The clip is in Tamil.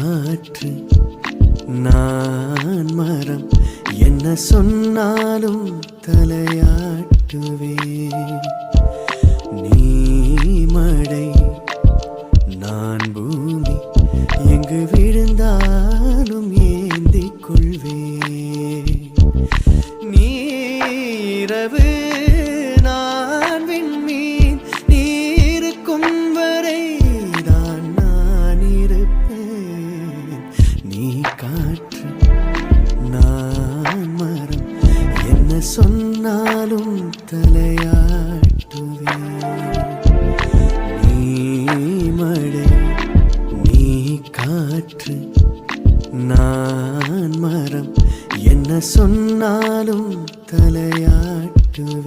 காற்று நான் மரம், என்ன சொன்னாலும் தலையாட்டுவேன். நீ மழை நான் பூமி, எங்கு விழுந்தாலும் ஏந்திக் கொள்வேன். நீரவு நான் விண்மீன், நீருக்கும் வரை தான் நான் இருப்பேன். நீ காற்று நான் மரம், என்ன சொன்னாலும் தலையாட்டுவேன். நீ மழை நீ காற்று நான் மரம், என்ன சொன்னாலும் தலையாட்டுவேன்.